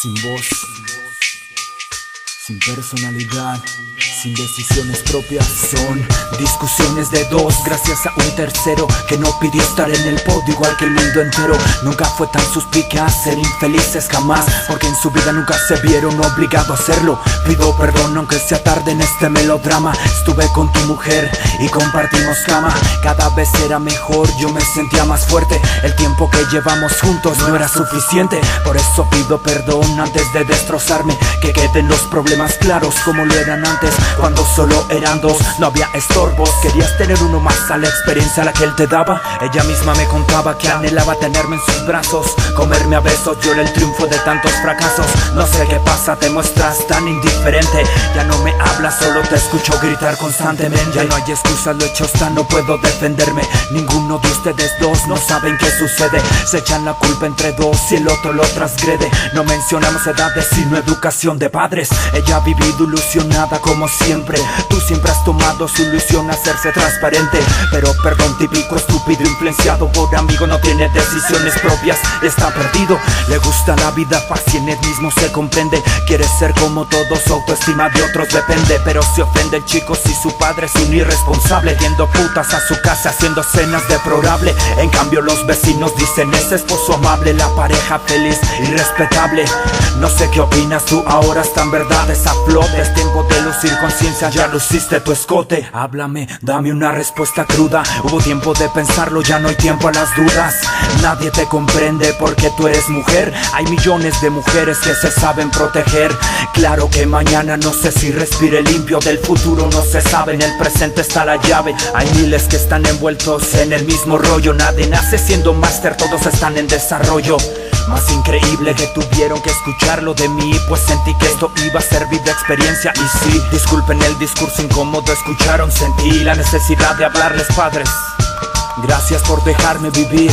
Sin voz, sin personalidad, sin decisiones propias. Son discusiones de dos gracias a un tercero que no pidió estar en el podio igual que el mundo entero. Nunca fue tan suspicaz, ser infelices jamás, porque en su vida nunca se vieron obligados a hacerlo. Pido perdón aunque sea tarde en este melodrama. Estuve con tu mujer y compartimos cama. Cada vez era mejor, yo me sentía más fuerte. El tiempo que llevamos juntos no era suficiente. Por eso pido perdón antes de destrozarme. Que queden los problemas claros como lo eran antes, cuando solo eran dos, no había estorbos. Querías tener uno más a la experiencia a la que él te daba. Ella misma me contaba que anhelaba tenerme en sus brazos, comerme a besos. Yo era el triunfo de tantos fracasos. No sé qué pasa, te muestras tan indiferente. Ya no me hablas, solo te escucho gritar constantemente. Ya no hay excusas, lo hecho está, no puedo defenderme. Ninguno de ustedes dos no saben qué sucede. Se echan la culpa entre dos y el otro lo transgrede. No mencionamos edades sino educación de padres. Ella ha vivido ilusionada como siempre. Tú siempre has tomado su ilusión hacerse transparente. Pero perdón, típico estúpido influenciado por amigo. No tiene decisiones propias, está perdido. Le gusta la vida fácil, en él mismo se comprende. Quiere ser como todos, su autoestima de otros depende. Pero se ofende el chico si su padre es un irresponsable, yendo putas a su casa, haciendo cenas deplorable. En cambio los vecinos dicen ese esposo amable, la pareja feliz y respetable. No sé qué opinas tú, ahora está en verdad esa flota. Es tiempo de lucir conciencia, ya luciste tu escote. Háblame, dame una respuesta cruda. Hubo tiempo de pensarlo, ya no hay tiempo a las dudas. Nadie te comprende porque tú eres mujer. Hay millones de mujeres que se saben proteger. Claro que mañana no sé si respire limpio. Del futuro no se sabe, en el presente está la llave. Hay miles que están envueltos en el mismo rollo. Nadie nace siendo máster, todos están en desarrollo. Más increíble que tuvieron que escucharlo de mí, pues sentí que esto iba a servir de experiencia. Y sí, disculpen el discurso incómodo, escucharon, sentí la necesidad de hablarles, padres. Gracias por dejarme vivir.